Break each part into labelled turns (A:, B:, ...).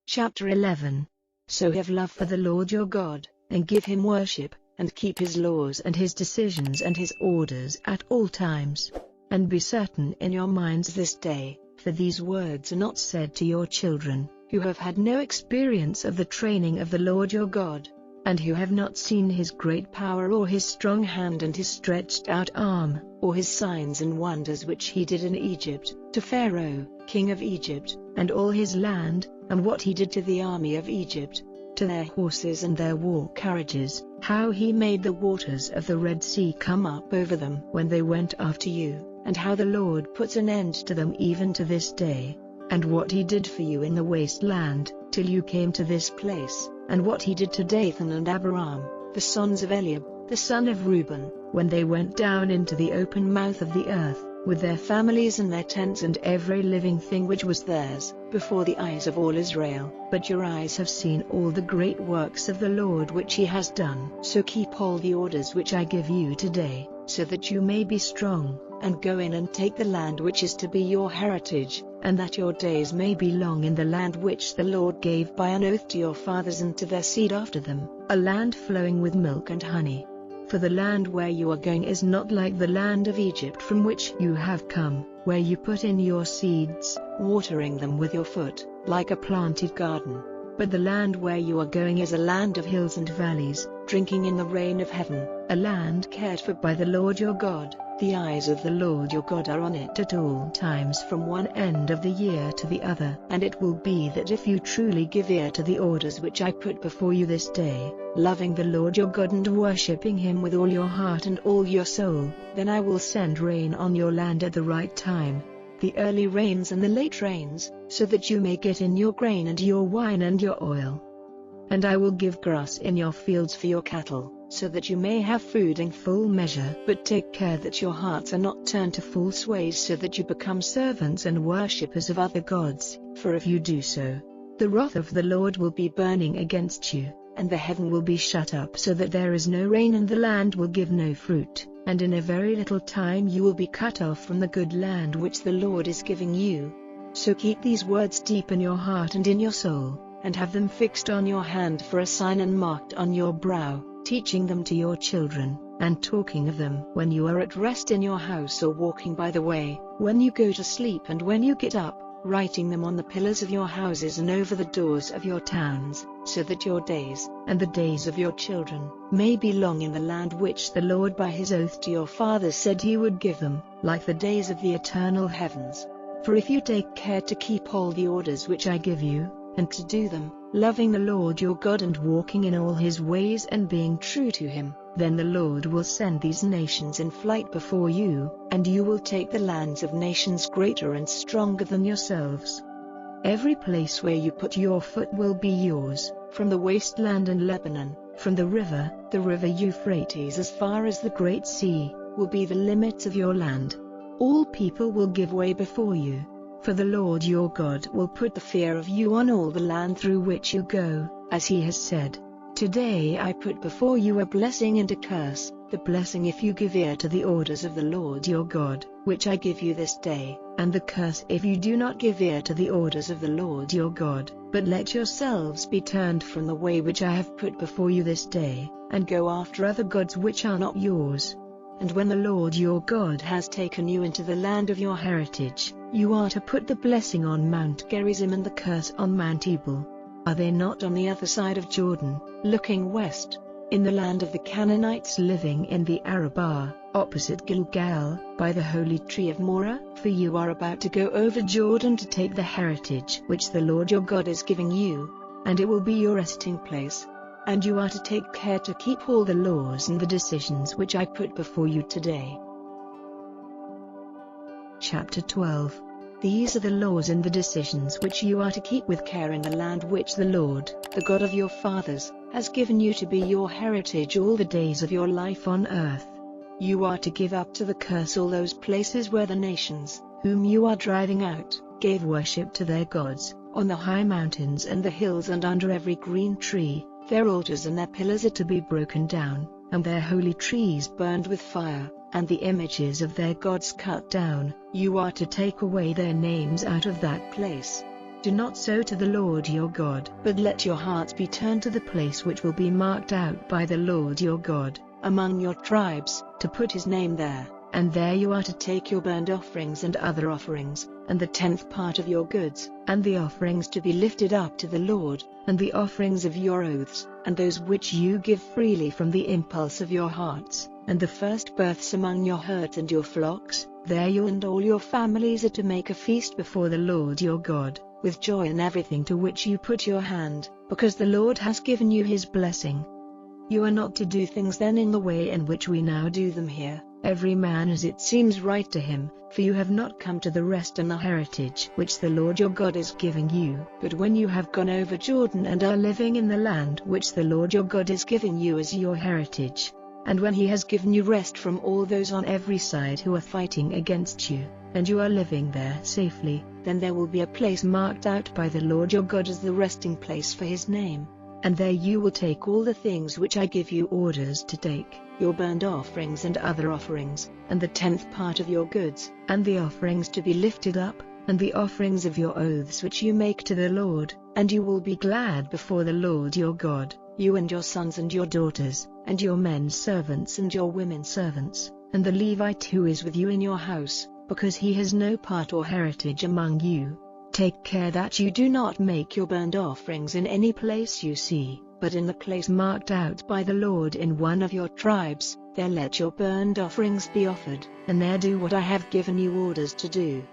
A: Chapter 11. So have love for the Lord your God, and give him worship, and keep his laws and his decisions and his orders at all times. And be certain in your minds this day, for these words are not said to your children, who have had no experience of the training of the Lord your God, and who have not seen his great power or his strong hand and his stretched out arm, or his signs and wonders which he did in Egypt, to Pharaoh, king of Egypt, and all his land, and what he did to the army of Egypt, to their horses and their war carriages, how he made the waters of the Red Sea come up over them when they went after you, and how the Lord puts an end to them even to this day, and what he did for you in the wasteland, till you came to this place, and what he did to Dathan and Abiram, the sons of Eliab, the son of Reuben, when they went down into the open mouth of the earth, with their families and their tents and every living thing which was theirs, before the eyes of all Israel. But your eyes have seen all the great works of the Lord which he has done. So keep all the orders which I give you today, so that you may be strong, and go in and take the land which is to be your heritage, and that your days may be long in the land which the Lord gave by an oath to your fathers and to their seed after them, a land flowing with milk and honey. For the land where you are going is not like the land of Egypt from which you have come, where you put in your seeds, watering them with your foot, like a planted garden. But the land where you are going is a land of hills and valleys, drinking in the rain of heaven, a land cared for by the Lord your God. The eyes of the Lord your God are on it at all times from one end of the year to the other. And it will be that if you truly give ear to the orders which I put before you this day, loving the Lord your God and worshipping him with all your heart and all your soul, then I will send rain on your land at the right time, the early rains and the late rains, so that you may get in your grain and your wine and your oil. And I will give grass in your fields for your cattle, so that you may have food in full measure. But take care that your hearts are not turned to false ways, so that you become servants and worshippers of other gods, for if you do so, the wrath of the Lord will be burning against you, and the heaven will be shut up so that there is no rain and the land will give no fruit, and in a very little time you will be cut off from the good land which the Lord is giving you. So keep these words deep in your heart and in your soul, and have them fixed on your hand for a sign and marked on your brow, teaching them to your children, and talking of them when you are at rest in your house or walking by the way, when you go to sleep and when you get up, writing them on the pillars of your houses and over the doors of your towns, so that your days, and the days of your children, may be long in the land which the Lord by his oath to your fathers said he would give them, like the days of the eternal heavens. For if you take care to keep all the orders which I give you, and to do them, loving the Lord your God and walking in all his ways and being true to him, then the Lord will send these nations in flight before you, and you will take the lands of nations greater and stronger than yourselves. Every place where you put your foot will be yours, from the wasteland and Lebanon, from the river Euphrates as far as the great sea, will be the limits of your land. All people will give way before you, for the Lord your God will put the fear of you on all the land through which you go, as he has said. Today I put before you a blessing and a curse, the blessing if you give ear to the orders of the Lord your God, which I give you this day, and the curse if you do not give ear to the orders of the Lord your God, but let yourselves be turned from the way which I have put before you this day, and go after other gods which are not yours. And when the Lord your God has taken you into the land of your heritage, you are to put the blessing on Mount Gerizim and the curse on Mount Ebal. Are they not on the other side of Jordan, looking west, in the land of the Canaanites living in the Arabah, opposite Gilgal, by the holy tree of Morah? For you are about to go over Jordan to take the heritage which the Lord your God is giving you, and it will be your resting place. And you are to take care to keep all the laws and the decisions which I put before you today. Chapter 12. These are the laws and the decisions which you are to keep with care in the land which the Lord, the God of your fathers, has given you to be your heritage all the days of your life on earth. You are to give up to the curse all those places where the nations, whom you are driving out, gave worship to their gods, On the high mountains and the hills and under every green tree, their altars and their pillars are to be broken down, and their holy trees burned with fire, and the images of their gods cut down. You are to take away their names out of that place. Do not sow to the Lord your God, but let your hearts be turned to the place which will be marked out by the Lord your God, among your tribes, to put his name there, and there you are to take your burnt offerings and other offerings, and the 10th part of your goods, and the offerings to be lifted up to the Lord, and the offerings of your oaths, and those which you give freely from the impulse of your hearts, and the first births among your herds and your flocks. There you and all your families are to make a feast before the Lord your God, with joy in everything to which you put your hand, because the Lord has given you his blessing. You are not to do things then in the way in which we now do them here, every man as it seems right to him, for you have not come to the rest and the heritage which the Lord your God is giving you. But when you have gone over Jordan and are living in the land which the Lord your God is giving you as your heritage, and when he has given you rest from all those on every side who are fighting against you, and you are living there safely, then there will be a place marked out by the Lord your God as the resting place for his name. And there you will take all the things which I give you orders to take, your burnt offerings and other offerings, and the 10th part of your goods, and the offerings to be lifted up, and the offerings of your oaths which you make to the Lord, and you will be glad before the Lord your God, you and your sons and your daughters, and your men servants and your women servants, and the Levite who is with you in your house, because he has no part or heritage among you. Take care that you do not make your burnt offerings in any place you see, but in the place marked out by the Lord in one of your tribes. There let your burnt offerings be offered, and there do what I have given you orders to do.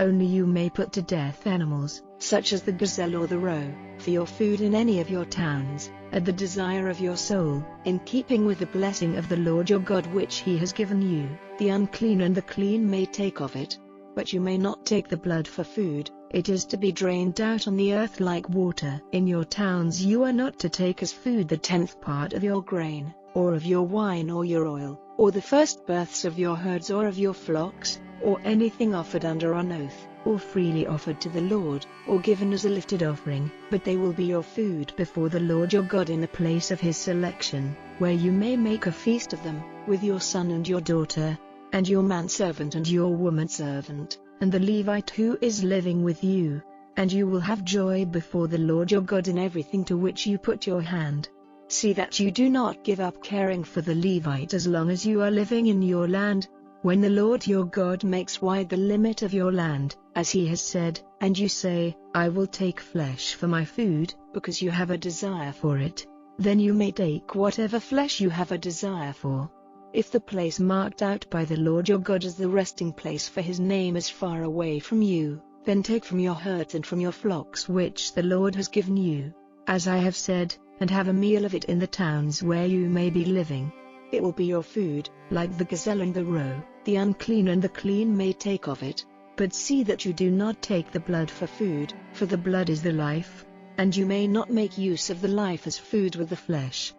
A: Only you may put to death animals, such as the gazelle or the roe, for your food in any of your towns, at the desire of your soul, in keeping with the blessing of the Lord your God which he has given you. The unclean and the clean may take of it, but you may not take the blood for food. It is to be drained out on the earth like water. In your towns you are not to take as food the 10th part of your grain, or of your wine or your oil, or the first births of your herds or of your flocks, or anything offered under an oath, or freely offered to the Lord, or given as a lifted offering, but they will be your food before the Lord your God in the place of his selection, where you may make a feast of them, with your son and your daughter, and your manservant and your womanservant, and the Levite who is living with you, and you will have joy before the Lord your God in everything to which you put your hand. See that you do not give up caring for the Levite as long as you are living in your land. When the Lord your God makes wide the limit of your land, as he has said, and you say, I will take flesh for my food, because you have a desire for it, then you may take whatever flesh you have a desire for. If the place marked out by the Lord your God as the resting place for his name is far away from you, then take from your herds and from your flocks which the Lord has given you, as I have said, and have a meal of it in the towns where you may be living. It will be your food, like the gazelle and the roe. The unclean and the clean may take of it, but see that you do not take the blood for food, for the blood is the life, and you may not make use of the life as food with the flesh.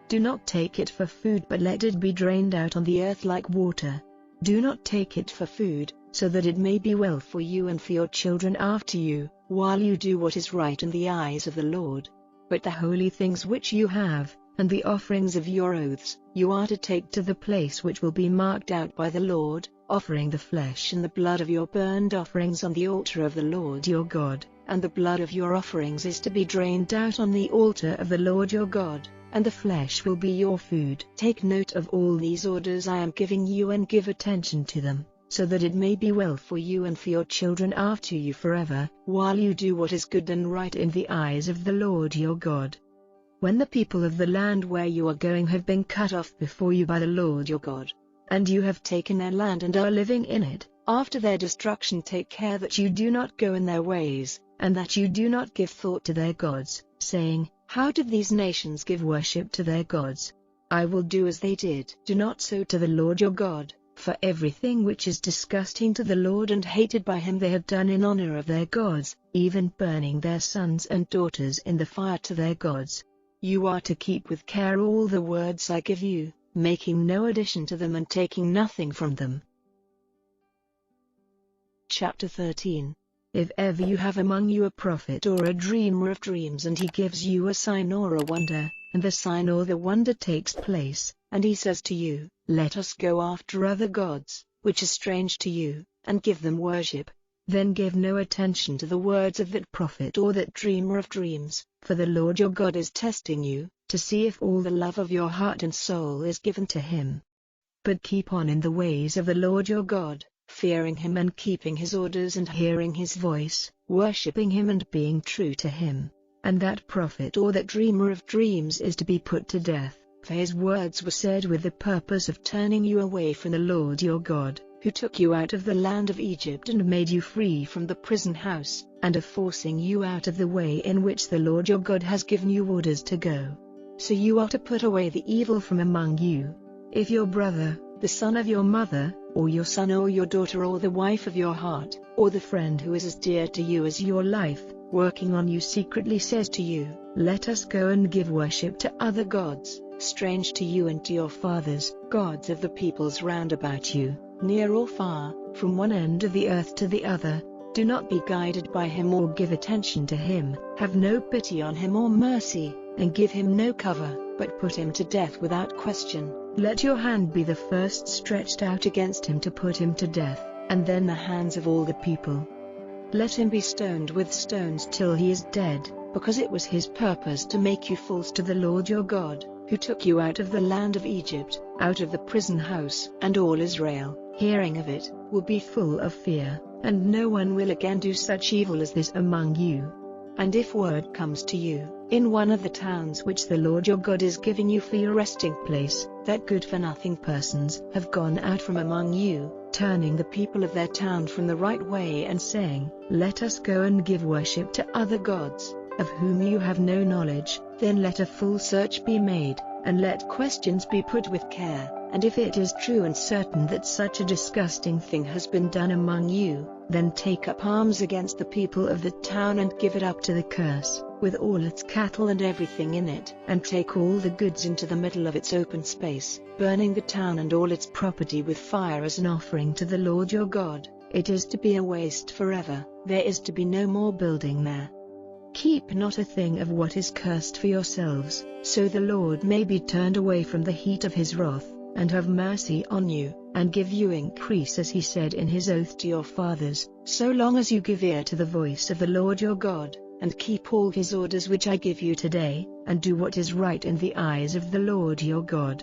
A: Do not take it for food, but let it be drained out on the earth like water. Do not take it for food, so that it may be well for you and for your children after you, while you do what is right in the eyes of the Lord. But the holy things which you have, and the offerings of your oaths, you are to take to the place which will be marked out by the Lord, offering the flesh and the blood of your burnt offerings on the altar of the Lord your God, and the blood of your offerings is to be drained out on the altar of the Lord your God, and the flesh will be your food. Take note of all these orders I am giving you and give attention to them, so that it may be well for you and for your children after you forever, while you do what is good and right in the eyes of the Lord your God. When the people of the land where you are going have been cut off before you by the Lord your God, and you have taken their land and are living in it, after their destruction take care that you do not go in their ways, and that you do not give thought to their gods, saying, how did these nations give worship to their gods? I will do as they did. Do not sow to the Lord your God, for everything which is disgusting to the Lord and hated by him they have done in honor of their gods, even burning their sons and daughters in the fire to their gods. You are to keep with care all the words I give you, making no addition to them and taking nothing from them. Chapter 13. If ever you have among you a prophet or a dreamer of dreams, and he gives you a sign or a wonder, and the sign or the wonder takes place, and he says to you, "Let us go after other gods, which are strange to you, and give them worship," then give no attention to the words of that prophet or that dreamer of dreams, for the Lord your God is testing you, to see if all the love of your heart and soul is given to him. But keep on in the ways of the Lord your God, fearing him and keeping his orders and hearing his voice, worshipping him and being true to him. And that prophet or that dreamer of dreams is to be put to death, for his words were said with the purpose of turning you away from the Lord your God, who took you out of the land of Egypt and made you free from the prison house, and of forcing you out of the way in which the Lord your God has given you orders to go. So you are to put away the evil from among you. If your brother, the son of your mother, or your son or your daughter, or the wife of your heart, or the friend who is as dear to you as your life, working on you secretly, says to you, "Let us go and give worship to other gods, strange to you and to your fathers, gods of the peoples round about you, near or far, from one end of the earth to the other," do not be guided by him or give attention to him, have no pity on him or mercy, and give him no cover, but put him to death without question. Let your hand be the first stretched out against him to put him to death, and then the hands of all the people. Let him be stoned with stones till he is dead, because it was his purpose to make you false to the Lord your God, who took you out of the land of Egypt, out of the prison house. And all Israel, hearing of it, will be full of fear, and no one will again do such evil as this among you. And if word comes to you, in one of the towns which the Lord your God is giving you for your resting place, that good-for-nothing persons have gone out from among you, turning the people of their town from the right way and saying, "Let us go and give worship to other gods, of whom you have no knowledge," then let a full search be made, and let questions be put with care, and if it is true and certain that such a disgusting thing has been done among you, then take up arms against the people of the town and give it up to the curse, with all its cattle and everything in it, and take all the goods into the middle of its open space, burning the town and all its property with fire as an offering to the Lord your God. It is to be a waste forever, there is to be no more building there. Keep not a thing of what is cursed for yourselves, so the Lord may be turned away from the heat of his wrath, and have mercy on you, and give you increase, as he said in his oath to your fathers, so long as you give ear to the voice of the Lord your God, and keep all his orders which I give you today, and do what is right in the eyes of the Lord your God.